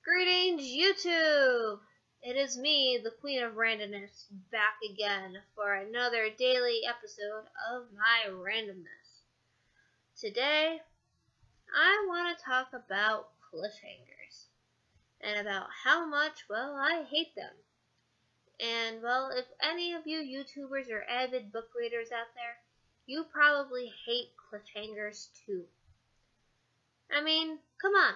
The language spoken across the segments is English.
Greetings, YouTube! It is me, the Queen of Randomness, back again for another daily episode of my randomness. Today, I want to talk about cliffhangers and about how much, I hate them. And, if any of you YouTubers or avid book readers out there, you probably hate cliffhangers too. I mean, come on.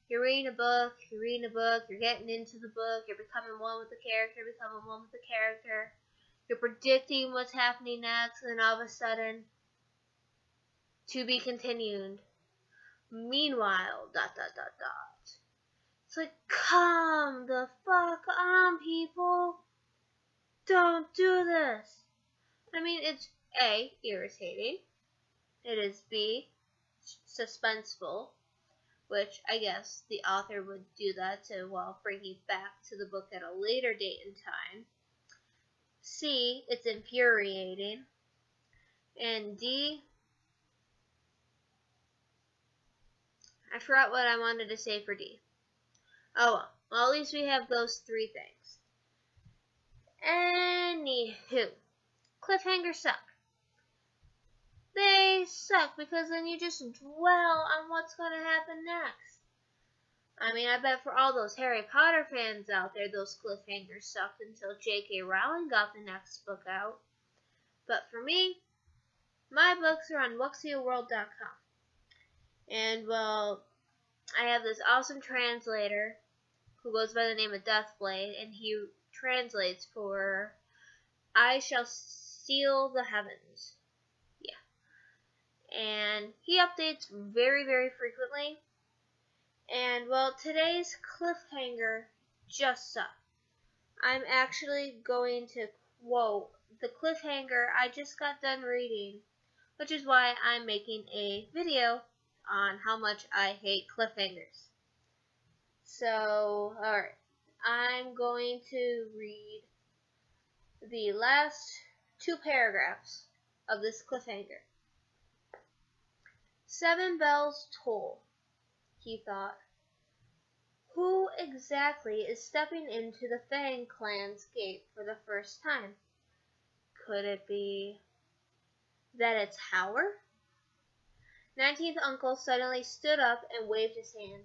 You're reading a book, you're getting into the book, you're becoming one with the character, you're predicting what's happening next, and then all of a sudden, to be continued. Meanwhile, ... It's like, come the fuck on, people! Don't do this! I mean, it's A, irritating. It is B, suspenseful. Which I guess the author would do that to, bring you back to the book at a later date and time. C, it's infuriating. And D, I forgot what I wanted to say for D. Oh well, at least we have those three things. Anywho, cliffhangers suck. They suck because then you just dwell on what's going to happen next. I mean, I bet for all those Harry Potter fans out there, those cliffhangers sucked until J.K. Rowling got the next book out. But for me, my books are on WuxioWorld.com. And, I have this awesome translator who goes by the name of Deathblade, and he translates for I Shall Seal the Heavens. And he updates very, very frequently. And, today's cliffhanger just sucked. I'm actually going to quote the cliffhanger I just got done reading, which is why I'm making a video on how much I hate cliffhangers. So, alright, I'm going to read the last two paragraphs of this cliffhanger. 7 bells toll, he thought. Who exactly is stepping into the Fang clan's gate for the first time? Could it be that it's Howard? 19th Uncle suddenly stood up and waved his hand.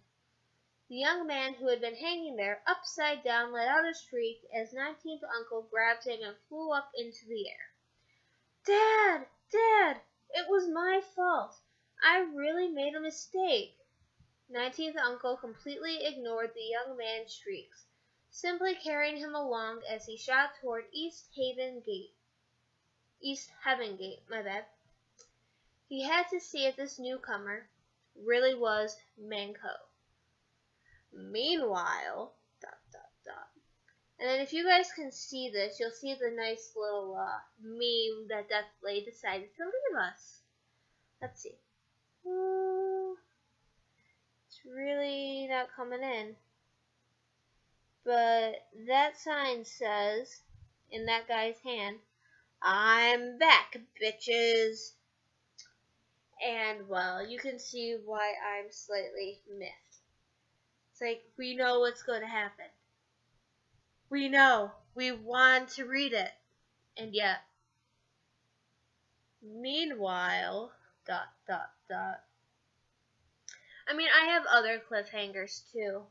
The young man who had been hanging there upside down let out a shriek as 19th Uncle grabbed him and flew up into the air. Dad! Dad! It was my fault. I really made a mistake. 19th Uncle completely ignored the young man's shrieks, simply carrying him along as he shot toward East Heaven Gate, my bad. He had to see if this newcomer really was Manco. Meanwhile, ... And then if you guys can see this, you'll see the nice little meme that Deathblade decided to leave us. Let's see. It's really not coming in. But that sign says, in that guy's hand, I'm back, bitches. And, you can see why I'm slightly miffed. It's like, we know what's going to happen. We know. We want to read it. And yet. Meanwhile, ... I mean, I have other cliffhangers too.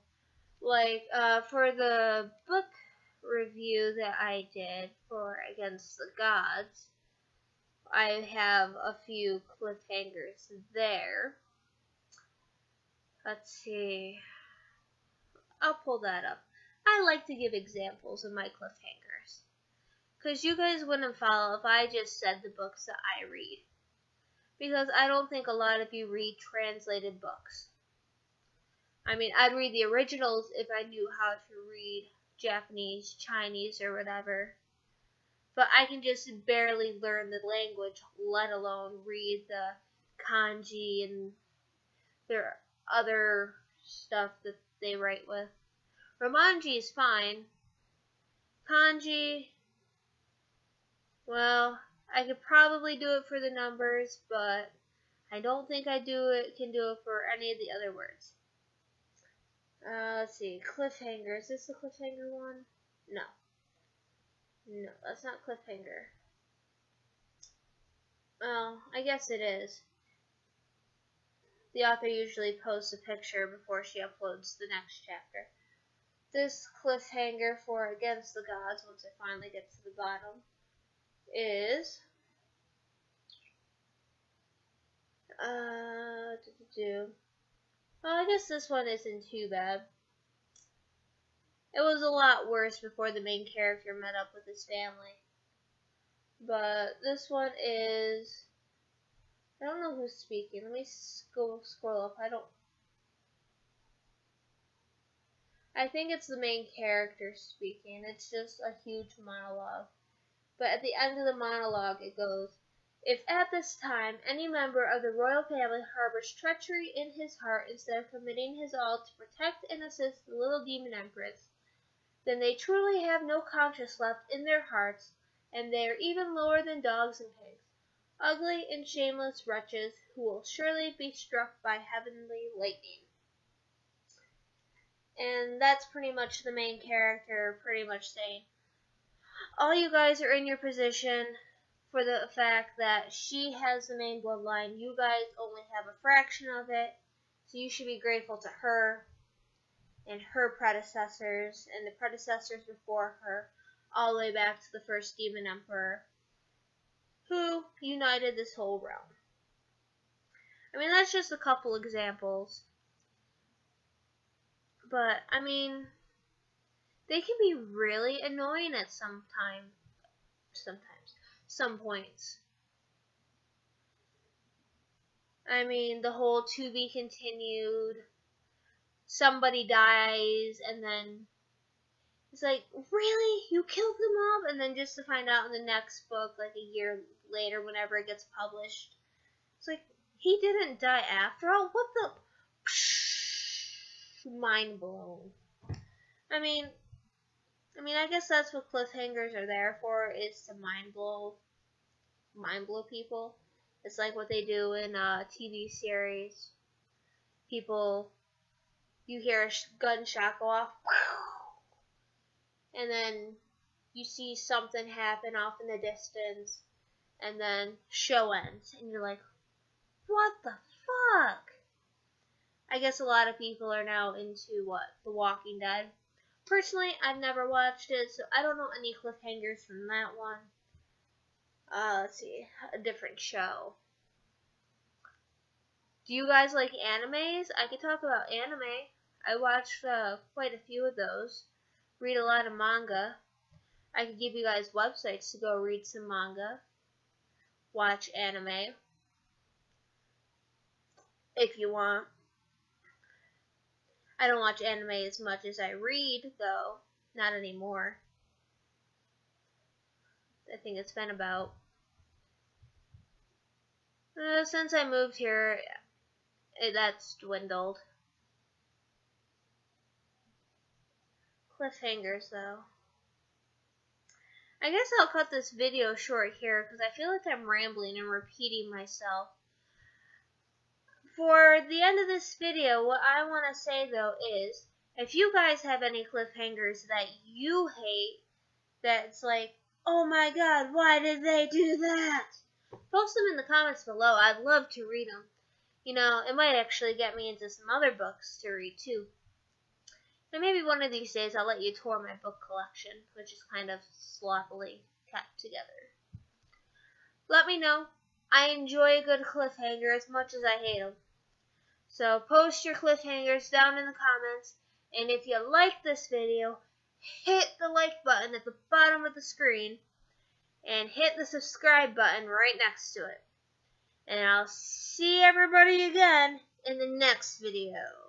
Like, for the book review that I did for Against the Gods, I have a few cliffhangers there. Let's see. I'll pull that up. I like to give examples of my cliffhangers, because you guys wouldn't follow if I just said the books that I read. Because I don't think a lot of you read translated books. I mean, I'd read the originals if I knew how to read Japanese, Chinese, or whatever. But I can just barely learn the language, let alone read the kanji and their other stuff that they write with. Romanji is fine. Kanji, I could probably do it for the numbers, but I don't think can do it for any of the other words. Let's see. Cliffhanger. Is this the cliffhanger one? No. No, that's not cliffhanger. Oh, I guess it is. The author usually posts a picture before she uploads the next chapter. This cliffhanger for Against the Gods, once I finally get to the bottom, is well, I guess this one isn't too bad. It was a lot worse before the main character met up with his family. But this one is, I don't know who's speaking. Let me scroll up. I think it's the main character speaking. It's just a huge monologue. But at the end of the monologue it goes, "If at this time any member of the royal family harbors treachery in his heart instead of committing his all to protect and assist the little demon empress, then they truly have no conscience left in their hearts, and they are even lower than dogs and pigs, ugly and shameless wretches who will surely be struck by heavenly lightning." And that's pretty much the main character pretty much saying, all you guys are in your position for the fact that she has the main bloodline. You guys only have a fraction of it, so you should be grateful to her and her predecessors and the predecessors before her, all the way back to the first demon emperor, who united this whole realm. I mean, that's just a couple examples. But, I mean, they can be really annoying at some points. I mean, the whole to be continued, somebody dies, and then it's like, really? You killed the mob? And then just to find out in the next book, like a year later, whenever it gets published, it's like, he didn't die after all? What the? Mind blown. I mean, I guess that's what cliffhangers are there for, is to mind blow people. It's like what they do in TV series. People, you hear a gunshot go off, and then you see something happen off in the distance, and then show ends, and you're like, what the fuck? I guess a lot of people are now into The Walking Dead. Personally, I've never watched it, so I don't know any cliffhangers from that one. Let's see, a different show. Do you guys like animes? I could talk about anime. I watched quite a few of those. Read a lot of manga. I could give you guys websites to go read some manga. Watch anime. If you want. I don't watch anime as much as I read, though. Not anymore. I think it's been about... since I moved here, that's dwindled. Cliffhangers, though. I guess I'll cut this video short here, because I feel like I'm rambling and repeating myself. For the end of this video, what I want to say, though, is if you guys have any cliffhangers that you hate, that's like, oh my god, why did they do that? Post them in the comments below. I'd love to read them. You know, it might actually get me into some other books to read, too. And maybe one of these days I'll let you tour my book collection, which is kind of sloppily kept together. Let me know. I enjoy a good cliffhanger as much as I hate them. So post your cliffhangers down in the comments, and if you like this video, hit the like button at the bottom of the screen, and hit the subscribe button right next to it. And I'll see everybody again in the next video.